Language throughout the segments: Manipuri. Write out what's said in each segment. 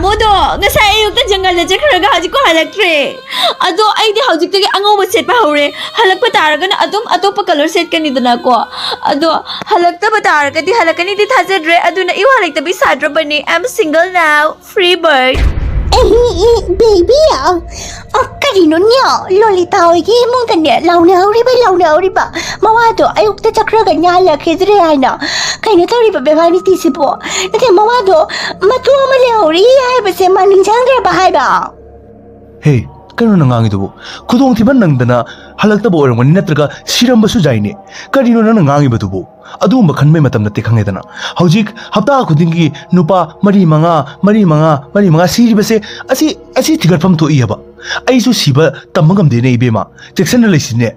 tamodo ngasai ayukta jangal da chakhraga hajiko halaktre ado aidi hawjiktage angoba setpa hore halakpa taragana adum atopa color set kanidana ko ado halakta bataragadi halakani di thajadre aduna iwa halakta bi sadra bani I'm single now free bird baby karino niya lolita hoigi mong kanya launa riba mawado ayukta chakraga niya halakidre ayna kaino tawriba bevani tisipo nate mawado matuwa malehori haibase maninjangre ba haiba Hey, kano nangangidubu kudong thiban nangdana halakta bo orangani natraga sirambasu jaine karino nang nangangibadubu adumba khanme matam natte khangedana hojik hapta khudingi nupa mari manga siribase asi thigarpham to iyaba aisu siba tamagam de nei bema section leisine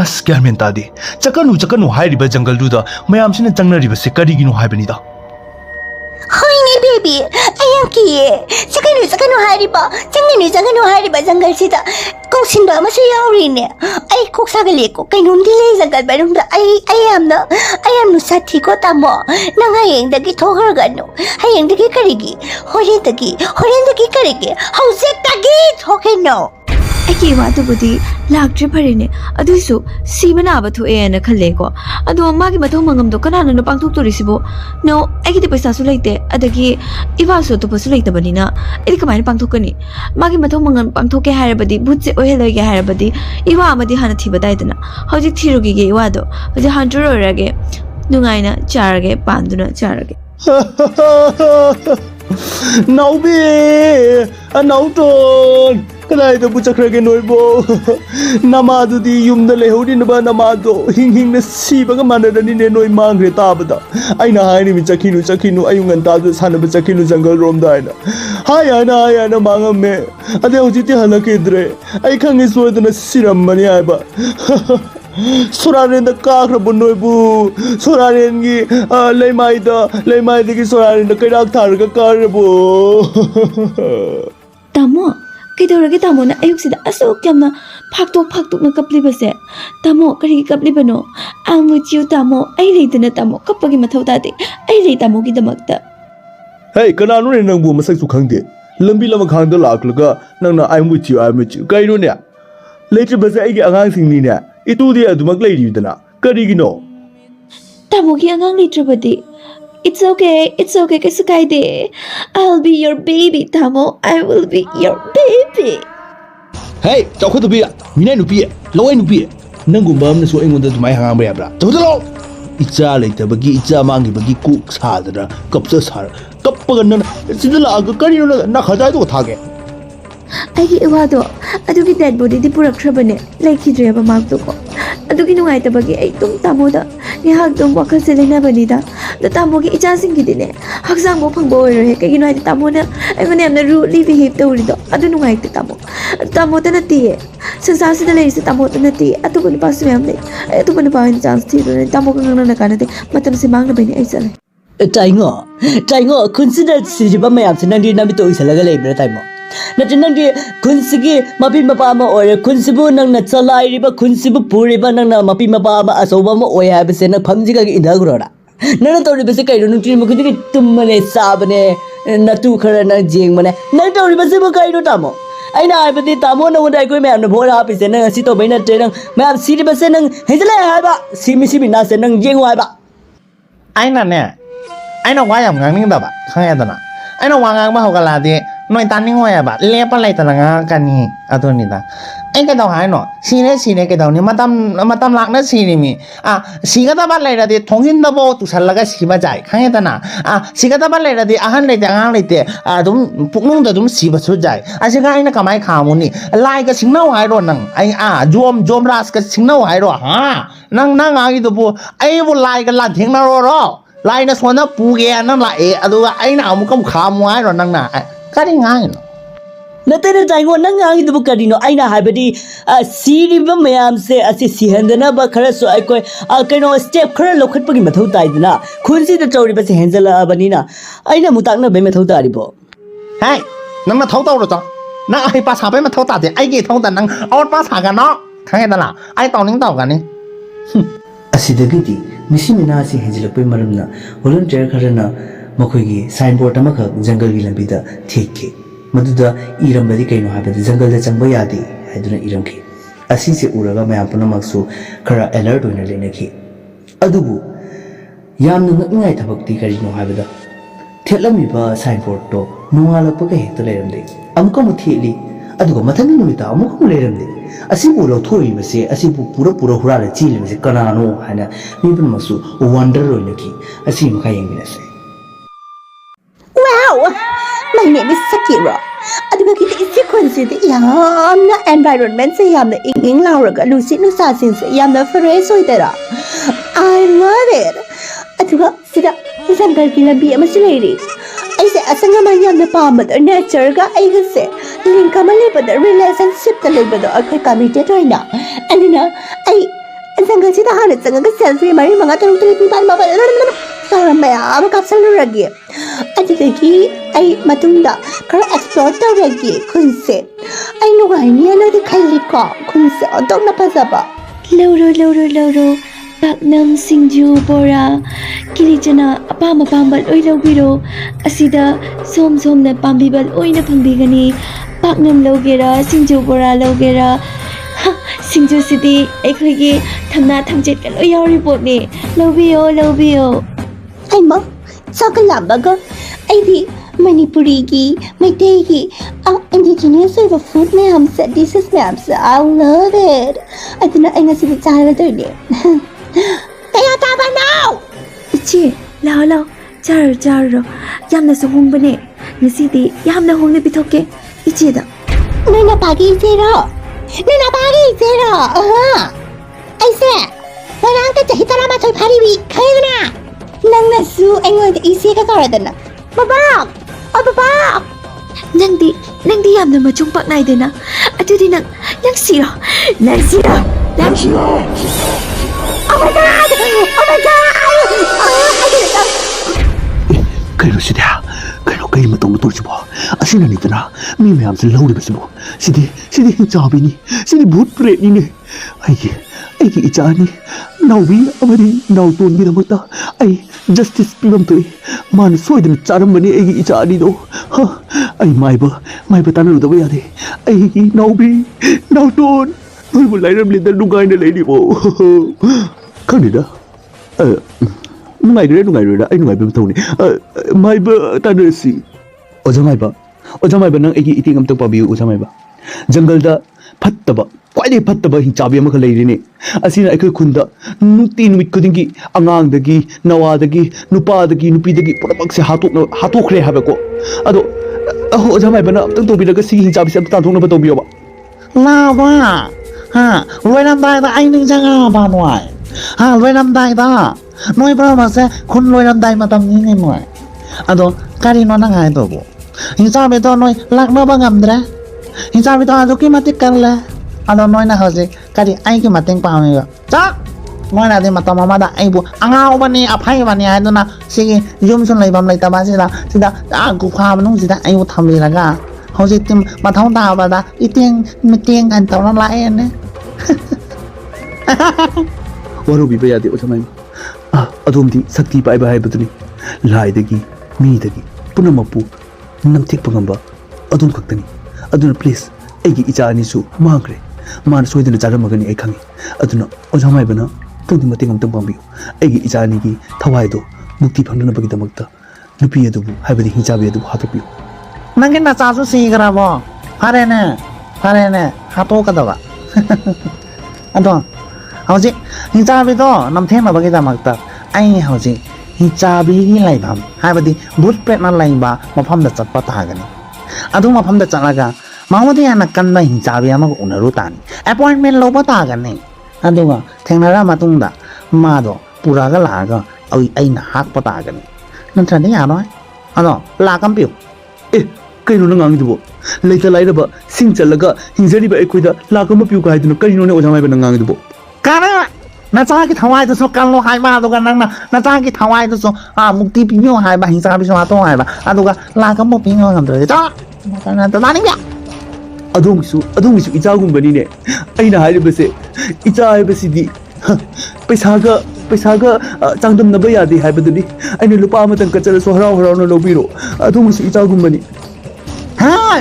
as garment tadi chakanu hairiba jungle duda mayam sine changna ribase kariginu haibani da hoine baby ayanki sakanu hariba changanu hariba jungle sida koksinba amasu yaurine ai koksagale ko kainum dile jungle barumda I am no sathi ko tamo nanga yengdagi thoghargano hayengdagi karigi horendagi karigi hausektagi thokeno aki watu budi laktre pharine aduisu sibana bathu ena khalle ko adu magi mathau mangam do kanana no pangthok to risibo no aki de paisa su leite adagi iwa so to pasu leite banina idi kamai pangthok kani magi mathau mangam pangthok ke harabadi butse oheloi ge harabadi iwa amadi hana thiba daidana hojik thirugi ge iwa do hojik hunter orage nungaina charage panduna charage naubi anauton kadai da buchakrage noibo namadu di yumda lehodi naba namado hing na sibaga manadani ne noi mangre tabada aina haini mi chakinu ayungan tadu sanaba chakinu jungle rom da aina hayana mangame ade hojiti halakidre ai khangi soidana siram mani aiba Soraren da kakrabo noibu Soraren gi leimai da gi soraren da kairak tharga karabo tamo kidorage tamo na ayuk sida asok jamna phaktok na kapli base tamo kari kapli bano I'm with you tamo ai leidana tamo kapagi mathau tade ai lei tamo gi damakta Hey kananu ne nangbu masak su khangde lambi lama khangda laklaga nangna I'm with you kaino ne later base ai gi angang singni ne itu dia adumak lei dana karigino tamo gi angang litrabadi It's okay kasu kaide I'll be your baby tamo I will be your baby Hey chawkhu bi minai nu bi lawai nu bi nangumba amna so engonda dumai hanga ba yabra chawdalo icha leitabagi icha mangi bagi ku sadra kapsa sar kappaga nan sidala aga karino na khadai do thage Aigi iwado adugi dead body di purakhrabane laikhidreba magto ko adugi nungai tabagi ai tum tamoda ni hak dum wakal se lena banida da tamogi icha singi dine haksang bo phangbo ero he kagi noi tamona ai mane amna rudely behave tawri do adu nungai te tamo ta nati sansa se dale se tamo ta nati atu bani pasu yam le atu bani pa chance ti do tamo ka ngana na kanate matam se mangna bani ai sale taingo consider sijiba mayam se nandi nami to isalaga lebra taimo Natinandi kunsigi mapi mapama or kunsibu nang natsalai riba kunsibu puriba nang na mapi mapama asobama oya bese na pamjiga idagurora nana tori bese kairo nutri mukudi tummane sabane natu khara na jing mane nang tori bese mo kairo tamo aina abadi tamo na undai koi mayam na bhora apise nang asi to baina te nang mayam siri bese nang hejle haiba simi na se nang jing waiba aina ne aina wayam ngang da ba khangya dana aina wangang ba hokala de noi taning hoya ba lepa lai talanga kani atuni da ai ka daw hai no sine ke daw ni matam lak na sini mi siga da ba lai ra de thongin da bo tu salaga sima jai khang ta na siga da ba lai ra de ahan lai da ngang lai te dum puknung da dum siba su jai asiga ai na kamai khamu ni lai ka singnau hai ro nang ai jom ras ka singnau hai ro ha nang agi do bu ai bu lai ka lan theng na ro lai na sona pu ge nang la e aduga ai na amu kam khamu hai ro nang na kari ngang no natena taingo nang ngang du karino aina habadi siriba mayam se asi sihandana ba khara so ai koi kaino step khara lokhat pagi mathau taidna khunsi da chawri ba se henjala abanina aina mutakna be mathau taribo hai nang na thau taw ro cha na ai pa sa be ma thau ta de ai ge thau ta nang aur pa sa ga no khang da la ai taw ning taw ga ni asidagidi misi mina si henjala pe maramna volunteer kharana ꯃꯈꯣꯏꯒꯤ ꯁꯥꯏꯟꯕꯣꯔꯗ ꯑꯃꯈꯛ ꯖꯪꯒꯜꯒꯤ ꯂꯝꯕꯤꯗ ꯊꯦꯠꯈꯤ ꯃꯗꯨꯗ ꯏꯔꯝꯕꯗꯤ ꯀꯩꯅꯣ ꯍꯥꯏꯕꯗ ꯖꯪꯒꯜꯗ ꯆꯪꯕ ꯌꯥꯗꯦ ꯍꯥꯏꯗꯨꯅ ꯏꯔꯝꯈꯤ ꯑꯁꯤꯁꯦ ꯎꯔꯒ ꯃꯌꯥꯝ ꯄꯨꯝꯅꯃꯛꯁꯨ ꯈꯔ ꯑꯦꯂꯔꯠ ꯑꯣꯏꯅ ꯂꯩꯅꯈꯤ ꯑꯗꯨꯕꯨ ꯌꯥꯝꯅ ꯉꯛꯅꯤꯡꯉꯥꯏ ꯊꯕꯛꯇꯤ ꯀꯔꯤꯅꯣ ꯍꯥꯏꯕꯗ ꯊꯦꯠꯂꯝꯃꯤꯕ ꯁꯥꯏꯟꯕꯣꯔꯗꯇꯣ ꯅꯣꯡꯉꯥꯜꯂꯛꯄꯒ ꯍꯦꯛꯇ ꯂꯩꯔꯝꯗꯦ ꯑꯃꯨꯛ ꯊꯦꯠꯂꯤ ꯑꯗꯨꯒ ꯃꯊꯪꯒꯤ ꯅꯨꯃꯤꯠꯇ ꯑꯃꯨꯛ ꯂꯩꯔꯝꯗꯦ ꯑꯁꯤꯕꯨ ꯂꯧꯊꯣꯛꯏꯕꯁꯦ ꯑꯁꯤꯕꯨ ꯄꯨꯔ ꯍꯨꯔꯥꯜꯂ ꯆꯦꯜꯂꯤꯕꯁꯦ ꯀꯅꯥꯅꯣ ꯍꯥꯏꯅ ꯃꯤ ꯄꯨꯝꯅꯃꯛꯁꯨ ꯋꯟꯗꯔ ꯑꯣꯏꯅꯈꯤ ꯑꯁꯤ ꯃꯈꯥ ꯌꯦꯡꯃꯤꯟꯅꯁꯦ Wow! My name is Sakira. ꯑꯗꯨꯒ ꯈꯤꯇ ꯏꯆꯦ ꯈꯨꯟꯁꯤꯗꯤ ꯌꯥꯝꯅ environment-ꯁꯦ ꯌꯥꯝꯅ ꯏꯪ ꯂꯥꯎꯔꯒ ꯅꯨꯡꯁꯤꯠ ꯅꯨꯡꯁꯥꯁꯤꯡꯁꯦ ꯌꯥꯝꯅ fresh ꯑꯣꯏꯗꯔꯥ I love it. ꯑꯗꯨꯒ ꯁꯤꯗ ꯖꯪꯒꯜꯒꯤ ꯂꯝꯕꯤ ꯑꯃꯁꯨ ꯂꯩꯔꯤ ꯑꯩꯁꯦ ꯑꯁꯪ ꯑꯃꯥꯟ ꯌꯥꯝꯅ ꯄꯥꯝꯕꯗꯣ ꯅꯦꯆꯔꯒ ꯑꯩꯒꯁꯦ ꯂꯤꯡꯛ ꯑꯃ ꯂꯩꯕꯗ ꯔꯤꯂꯦꯁꯟꯁꯤꯞꯇ ꯂꯩꯕꯗꯣ ꯑꯩꯈꯣꯏ ꯀꯃꯤꯇꯦꯠ ꯑꯣꯏꯅ ꯑꯗꯨꯅ ꯑꯩ ꯖꯪꯒꯜꯁꯤꯗ ꯍꯥꯟꯅ ꯆꯪꯉꯒ ꯁꯦꯜꯐꯤ 4 5 6 7 8 9 ꯃꯌꯥꯝ ꯑꯃ ꯀꯥꯞꯁꯜꯂꯨꯔꯒꯦ ꯑꯗꯨꯗꯒꯤ ꯑꯩ ꯃꯇꯨꯡꯗ ꯈꯔ ꯑꯦꯛꯁꯄ꯭ꯂꯣꯔ ꯇꯧꯔꯒꯦ ꯈꯨꯟꯁꯦ ꯑꯩ ꯅꯨꯡꯉꯥꯏꯅꯤꯅꯗꯤ ꯈꯜꯂꯤꯀꯣ ꯈꯨꯟꯁꯦ ꯑꯣꯟꯊꯣꯛꯅ ꯐꯖꯕ ꯂꯧꯔꯣ ꯄꯥꯛꯅꯝ ꯁꯤꯡꯖꯨ ꯕꯣꯔꯥ ꯀꯤꯂꯤꯆꯅꯥ ꯑꯄꯥꯝꯕ ꯂꯣꯏ ꯂꯧꯕꯤꯔꯣ ꯑꯁꯤꯗ ꯁꯣꯝꯅ ꯄꯥꯝꯕꯤꯕ ꯂꯣꯏꯅ ꯐꯪꯕꯤꯒꯅꯤ ꯄꯥꯛꯅꯝ ꯂꯧꯒꯦꯔꯥ ꯁꯤꯡꯖꯨ ꯕꯣꯔꯥ ꯂꯧꯒꯦꯔꯥ ꯁꯤꯡꯖꯨꯁꯤꯗꯤ ꯑꯩꯈꯣꯏꯒꯤ ꯊꯝꯅꯥ ꯊꯝꯆꯦꯠꯀ ꯂꯣꯏ ꯌꯥꯎꯔꯤ ꯄꯣꯠꯅꯤ ꯂꯧꯕꯤꯌꯣ ꯑꯩꯃ ꯆꯥꯛꯂꯥꯝꯕꯒ ꯑꯩꯗꯤ ꯃꯅꯤꯄꯨꯔꯤꯒꯤ ꯃꯩꯇꯩꯒꯤ ꯏꯟꯗꯤꯖꯤꯅꯤꯌꯁ ꯑꯣꯏꯕ ꯐꯨꯗ ꯃꯌꯥꯝꯁꯦ ꯗꯤꯁꯦꯁ ꯃꯌꯥꯝꯁꯦ I love it ꯑꯗꯨꯅ ꯑꯩ ꯉꯁꯤꯗꯤ ꯆꯥꯔꯗꯣꯏꯅꯦ ꯀꯌꯥ ꯆꯥꯕꯅꯣ ꯏꯆꯦ ꯂꯥꯛꯑꯣ ꯆꯥꯔꯨꯔꯣ ꯌꯥꯝꯅꯁꯨ ꯍꯣꯡꯕꯅꯦ ꯉꯁꯤꯗꯤ ꯌꯥꯝꯅ ꯍꯣꯡꯅ ꯄꯤꯊꯣꯛꯀꯦ ꯏꯆꯦꯗ ꯅꯣꯏ ꯅꯄꯥꯒꯤ ꯏꯆꯦꯔꯣ ꯑꯩꯁꯦ ꯉꯔꯥꯡꯇ ꯆꯍꯤ 13 ꯐꯥꯔꯤꯕꯤ ꯈꯪꯉꯦꯗꯅ ꯅꯪꯅꯁꯨ ꯑꯩꯉꯣꯟꯗ ꯏꯆꯦꯒ ꯀꯧꯔꯗꯅ ꯕꯕꯥꯛ ꯅꯪꯗꯤ ꯌꯥꯝꯅ ꯃꯆꯨꯡ ꯄꯥꯛ ꯅꯥꯏꯗꯅ ꯑꯗꯨꯗꯤ ꯅꯪ ꯁꯤꯔꯣ Oh my god ꯀꯩꯅꯣ ꯁꯤꯗꯤ ꯀꯩꯅꯣ ꯀꯩ ꯃꯇꯧꯁꯤꯕꯣ ꯑꯁꯤꯅꯅꯤꯗꯅ ꯃꯤ ꯃꯌꯥꯝꯁꯦ ꯂꯧꯔꯤꯕꯁꯤꯕꯨ ꯁꯤꯗꯤ ꯍꯤꯡꯆꯥꯕꯤꯅꯤ ꯁꯤꯗꯤ ꯚꯨꯠ ꯄ꯭ꯔꯦꯠꯅꯤꯅꯦ ꯑꯩꯒꯤ ꯏꯆꯥꯅꯤ ꯅꯥꯎꯕꯤ ꯑꯃꯗꯤ ꯅꯥꯎꯇꯣꯟꯒꯤꯗꯃꯛꯇ ꯑꯩ ꯖꯁꯇꯤꯁ ꯄꯤꯐꯝ ꯊꯣꯛꯏ ꯃꯥꯅ ꯁꯣꯏꯗꯅ ꯆꯥꯔꯝꯕꯅꯤ ꯑꯩꯒꯤ ꯏꯆꯥ ꯑꯅꯤꯗꯣ ꯑꯩ ꯃꯥꯏꯕ ꯇꯥꯟꯅꯔꯨꯗꯕ ꯌꯥꯗꯦ ꯑꯩꯒꯤ ꯅꯥꯎꯕꯤ ꯅꯥꯎꯇꯣꯟ ꯅꯣꯏꯕꯨ ꯂꯩꯔꯝꯂꯤꯗ ꯅꯨꯡꯉꯥꯏꯅ ꯂꯩꯔꯤꯕꯣ ꯈꯪꯗꯦꯗ ꯅꯨꯡꯉꯥꯏꯔꯣꯏꯗ ꯑꯩ ꯅꯨꯡꯉꯥꯏꯕ ꯃꯊꯧꯅꯤ ꯃꯥꯏꯕ ꯇꯥꯟꯅꯔꯁꯤ ꯑꯣꯖꯥ ꯃꯥꯏꯕ ꯅꯪ ꯑꯩꯒꯤ ꯏꯇꯦꯡ ꯑꯝꯇꯪ ꯄꯥꯡꯕꯤꯌꯨ ꯑꯣꯖꯥ ꯃꯥꯏꯕ ꯖꯪꯒꯜꯗ ꯈ꯭ꯋꯥꯏꯗꯒꯤ ꯐꯠꯇꯕ ꯍꯤꯡꯆꯥꯕꯤ ꯑꯃꯈꯛ ꯂꯩꯔꯤꯅꯦ ꯑꯁꯤꯅ ꯑꯩꯈꯣꯏ ꯈꯨꯟꯗ ꯅꯨꯃꯤꯠ ꯈꯨꯗꯤꯡꯒꯤ ꯑꯉꯥꯡꯗꯒꯤ ꯅꯋꯥꯗꯒꯤ ꯅꯨꯄꯥꯗꯒꯤ ꯅꯨꯄꯤꯗꯒꯤ ꯄꯨꯝꯅꯃꯛꯁꯦ ꯍꯥꯠꯇꯣꯛꯈ꯭ꯔꯦ ꯍꯥꯏꯕꯀꯣ ꯑꯗꯣ ꯑꯣꯖꯥ ꯃꯥꯏꯕꯅ ꯑꯝꯇꯪ ꯇꯧꯕꯤꯔꯒ ꯁꯤꯒꯤ ꯍꯤꯡꯆꯥꯕꯤꯁꯦ ꯑꯝꯇ ꯇꯥꯟꯊꯣꯛꯅꯕ ꯇꯧꯕꯤꯌꯣꯕ ꯂꯥꯕ ꯂꯣꯏꯔꯝꯗꯥꯏꯗ ꯑꯩ ꯅꯤꯡꯁꯤꯡꯉꯛꯑꯕ ꯅꯣꯏ ꯂꯣꯏꯔꯝꯗꯥꯏꯗ ꯅꯣꯏ ꯄꯨꯝꯅꯃꯛꯁꯦ ꯈꯨꯟ ꯂꯣꯏꯔꯝꯗꯥꯏ ꯃꯇꯝꯅꯤꯅꯦ ꯅꯣꯏ ꯑꯗꯣ ꯀꯔꯤꯅꯣ ꯅꯪ ꯍꯥꯏꯗꯧꯕ ꯍꯤꯡꯆꯥꯕꯤꯗꯣ ꯅꯣꯏ ꯂꯥꯛꯅꯕ ꯉꯝꯗ꯭ꯔꯦ ꯍꯤꯡꯆꯥꯕꯤꯗꯣ ꯑꯗꯨꯛꯀꯤ ꯃꯇꯤꯛ ꯀꯜꯂꯦ ꯑꯗꯣ ꯅꯣꯏꯅ ꯍꯧꯖꯤꯛ ꯀꯔꯤ ꯑꯩꯒꯤ ꯃꯇꯦꯡ ꯄꯥꯡꯉꯤꯕ ꯅꯣꯏꯅꯗꯤ ꯃꯇꯝ ꯑꯃꯗ ꯑꯩꯕꯨ ꯑꯉꯥꯎꯕꯅꯤ ꯑꯐꯩꯕꯅꯤ ꯍꯥꯏꯗꯨꯅ ꯁꯤꯒꯤ ꯌꯨꯝꯁꯨ ꯂꯩꯐꯝ ꯂꯩꯇꯕ ꯁꯤꯗ ꯒꯨꯐꯥ ꯃꯅꯨꯡꯁꯤꯗ ꯑꯩꯕꯨ ꯊꯝꯕꯤꯔꯒ ꯍꯧꯖꯤꯛꯇꯤ ꯃꯊꯧ ꯇꯥꯕꯗ ꯃꯇꯦꯡ ꯀꯥꯏꯅ ꯇꯧꯔ ꯂꯥꯛꯑꯦꯅꯦ ꯋꯥꯔꯧꯕꯤꯕ ꯌꯥꯗꯦ ꯑꯣꯖꯥ ꯃꯥꯏꯕ ꯑꯗꯣꯝꯗꯤ ꯁꯛꯇꯤ ꯄꯥꯏꯕ ꯍꯥꯏꯕꯗꯨꯅꯤ ꯂꯥꯏꯗꯒꯤ ꯃꯤꯗꯒꯤ ꯄꯨꯝꯅꯃꯛꯄꯨ ꯅꯝꯊꯦꯛꯄ ꯉꯝꯕ ꯑꯗꯣꯝ ꯈꯛꯇꯅꯤ ꯑꯗꯨꯅ ꯄ꯭ꯂꯤꯖ ꯑꯩꯒꯤ ꯏꯆꯥ ꯑꯅꯤꯁꯨ ꯃꯥꯡꯈ꯭ꯔꯦ ꯃꯥꯅ ꯁꯣꯏꯗꯅ ꯆꯥꯔꯝꯃꯒꯅꯤ ꯑꯩ ꯈꯪꯉꯤ ꯑꯗꯨꯅ ꯑꯣꯖꯥ ꯃꯥꯏꯕꯅ ꯃꯇꯦꯡ ꯑꯃꯇꯪ ꯄꯥꯡꯕꯤꯌꯨ ꯑꯩꯒꯤ ꯏꯆꯥ ꯑꯅꯤꯒꯤ ꯊꯋꯥꯏꯗꯣ ꯃꯨꯛꯇꯤ ꯐꯪꯅꯅꯕꯒꯤꯗꯃꯛꯇ ꯅꯨꯄꯤ ꯑꯗꯨꯕꯨ ꯍꯥꯏꯕꯗꯤ ꯍꯤꯡꯆꯥꯕꯤ ꯑꯗꯨꯕꯨ ꯍꯥꯠꯇꯣꯛꯄꯤꯌꯨ ꯅꯪꯒꯤ ꯅꯆꯥꯁꯨ ꯁꯤꯈ꯭ꯔꯕꯣ ꯐꯔꯦꯅꯦ ꯍꯥꯠꯇꯣꯛꯀꯗꯕ ꯑꯗꯣ ꯍꯧꯖꯤꯛ ꯍꯤꯡꯆꯥꯕꯤꯗꯣ ꯅꯝꯊꯦꯡꯅꯕꯒꯤꯗꯃꯛꯇ ꯑꯩ ꯍꯧꯖꯤꯛ ꯍꯤꯡꯆꯥꯕꯤꯒꯤ ꯂꯩꯐꯝ ꯍꯥꯏꯕꯗꯤ ꯚꯨꯠ ꯄ꯭ꯔꯦꯠꯅ ꯂꯩꯕ ꯃꯐꯝꯗ ꯆꯠꯄ ꯇꯥꯒꯅꯤ ꯑꯗꯨ ꯃꯐꯝꯗ ꯆꯠꯂꯒ ꯃꯉꯣꯟꯗ ꯌꯥꯝꯅ ꯀꯟꯕ ꯍꯤꯡꯆꯥꯕꯤ ꯑꯃꯒ ꯎꯅꯔꯨ ꯇꯥꯅꯤ ꯑꯦꯄꯣꯏꯟꯃꯦꯟ ꯂꯧꯕ ꯇꯥꯒꯅꯤ ꯑꯗꯨꯒ ꯊꯦꯡꯅꯔ ꯃꯇꯨꯡꯗ ꯃꯥꯗꯣ ꯄꯨꯔꯒ ꯂꯥꯛꯑꯒ ꯑꯩꯅ ꯍꯥꯠꯄ ꯇꯥꯒꯅꯤ ꯅꯠꯇ꯭ꯔꯗꯤ ꯌꯥꯔꯣꯏ ꯑꯗꯣ ꯂꯥꯛꯀꯝꯕꯤꯌꯨ ꯀꯩꯅꯣ ꯅꯪ ꯉꯥꯡꯉꯤꯗꯨꯕꯣ ꯂꯩꯇ ꯂꯥꯏꯔꯕ ꯁꯤꯡ ꯆꯠꯂꯒ ꯍꯤꯡꯖꯔꯤꯕ ꯑꯩꯈꯣꯏꯗ ꯂꯥꯛ ꯑꯃ ꯄꯤꯌꯨ ꯍꯥꯏꯗꯨꯅ ꯀꯔꯤꯅꯣꯅꯦ ꯑꯣꯖꯥ ꯃꯥꯏꯕ ꯅꯪ ꯉꯥꯡꯉꯤꯗꯨꯕꯣ ꯀꯥꯔꯦ ꯅꯆꯥꯒꯤ ꯊꯋꯥꯏꯗꯨꯁꯨ ꯀꯜꯂꯣ ꯍꯥꯏꯕ ꯑꯗꯨꯒ ꯅꯪꯅ ꯅꯆꯥꯒꯤ ꯊꯋꯥꯏꯗꯨꯁꯨ ꯃꯨꯛꯇꯤ ꯄꯤꯕꯤꯌꯣ ꯍꯥꯏꯕ ꯍꯤꯡꯆꯥꯕꯤꯁꯨ ꯍꯥꯠꯇꯣꯛ ꯍꯥꯏꯕ ꯑꯗꯨꯒ ꯂꯥꯛ ꯑꯃ ꯄꯤꯕ ꯉꯝꯗ꯭ꯔꯗꯤ ꯇꯥꯅꯤꯡꯕ ꯑꯗꯣꯝꯒꯤꯁꯨ ꯏꯆꯥꯒꯨꯝꯕꯅꯤꯅꯦ ꯑꯩꯅ ꯍꯥꯏꯔꯤꯕꯁꯦ ꯏꯆꯥ ꯍꯥꯏꯕꯁꯤꯗꯤ ꯄꯩꯁꯥꯒ पैसागा चांगदमनबा यादे हाइबदुनी आइना लुपा अमतन कचरसो हराव हरावना लौबिरो अदुमसु इचागुमबनी हाँ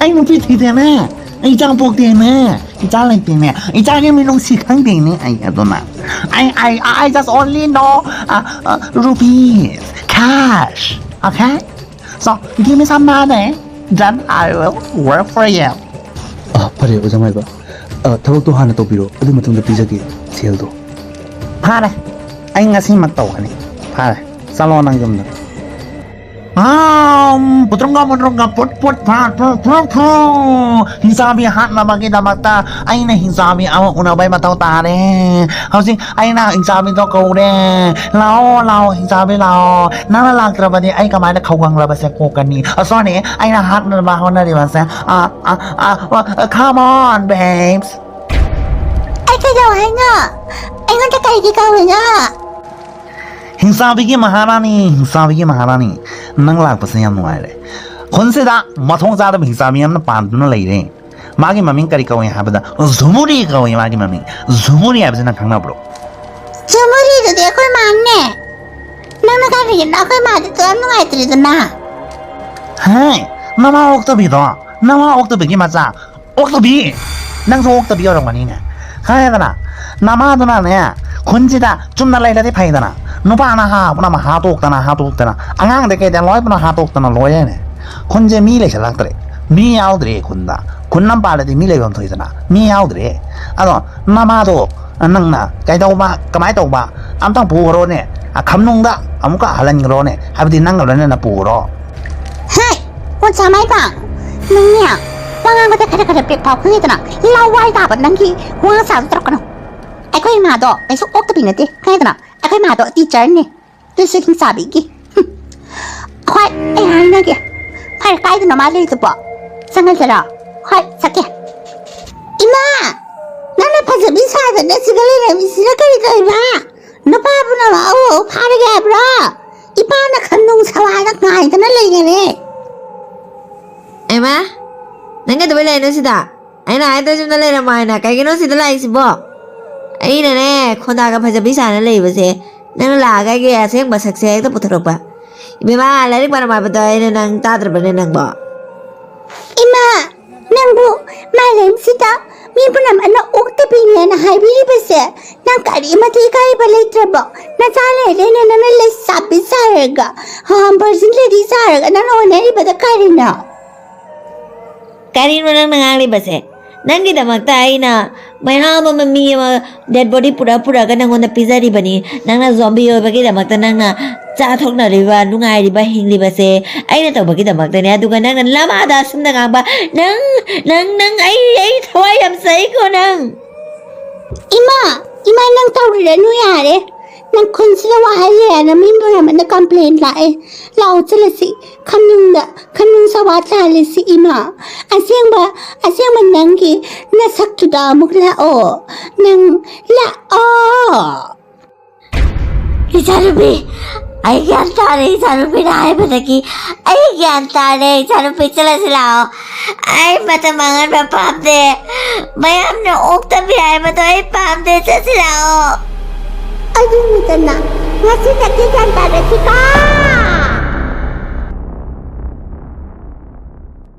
आई नुपी थी थे ना इचा पोकते ना इचा लेते ना इचा के मिलों सिखांग देने आई अदोना I just only know rupees cash okay so give me some money then I will work for you फरे ओजमाइबा थबक तो हाना तौबिरो अदु मतुंग पिजगे सेल दो फारे आई ngasi mak tau ani फारे चलो नंग जमना putrunga put Hingchabi hat na bagi damata aina Hingchabi awa una bai matau tare housing aina Hingchabi to ko re lao Hingchabi lao nana lakra badi ai kamai na khawang la base ko kani asone aina hat na ba hona ri base come on babes Ai cái đâu hay ngờ anh có cái gì câu rồi ngờ Hingchabi ki maharani nang lak pase yam nuai re khonse da mathong za da Hingchabi yam na pan tu na lei re magi maming kari kawai ha bada zumuri kawai magi maming zumuri ha bada khangna bro Jumuri rồi đấy khôi mang nè Nang nó cái gì nó khôi mang thì tôi nó ngay từ từ na hai nama oktabi do nama oktabi ki macha oktabi nang so oktabi ora mani na hai da na nama da na ne khonji da chumna lai da de phai da na nupa na ha na ma ha tok ta na angang de ke da loi na ha tok ta na loi ne khonje mi le chalak tre mi yaw dre khunda khunnam pa le de mi le bam thoi da na mi yaw dre ado nama do nang na kai dau ba kamai dau ba am tang pu ro ne khamnung da amuka halan ro ne habdi nang ro ne na pu ro Hai con chả mấy bạn Nang nè Wangang ko ta kada pek pau khung ita na Lawai dapat nang ki Wangang sa trok no Ai ko ma do ai so ok ta pinati kai ta na ai ko ma do teacher ni Tu su Hingchabi ki Khoi ai hai na ki Phai kai ta na ma le tu po Sangal sa ra Khoi sakya Ima Nang na phasa bi sa da na sigale na mi sira kari kai ba Na pa bu na ma o pha ga bra Ipa na khanung sawa na ngai ta na le ne Emma, nanga tuh bela itu sih dah. Aina itu cuma lele mana, kayak gini sih dah isi bo. Aina ne, kontak apa aja bisa nele ibu sih. Nang lah kayak gini sih yang bahasa saya itu putar apa. Ibu mah lari mana mana betul ini nang tak terbeli nang bo. Ima, nang bu, malam sih dah. Min pun nama anak ukta pinya na hai biri bese. Nang kari mati kai balai trabo. Na cale lene na le sabi sarga. Bersin le di sarga. Na no neri pada kari na. Karin mana nang ali bese. Nang kita makta aina. Maya mama mi dead body pura kan nang onda pizza di bani. Nang na zombie yo bagi kita makta nang na cathok na riba nungai riba hing riba se. Aina tau bagi kita makta ni adu kan nang lama ada senda ngamba. Nang ai thawai am sai ko nang. Ima nang tau renu yare. Nang konsila wahaya na min pun nama na complain lai. Lau cila si kanung sawa cala si ima. Asyang ba nang ki na saktu da mukla o. Nang la o. Isarupi. Ay gyanta re Isarupi na ay pataki. Ay gyanta re Isarupi cila silao. Ay matamangan pa pamde. Mayam na ukta bi ay mato ay pamde sa silao. Ayun ito na. Ngasih nakikan pada kita.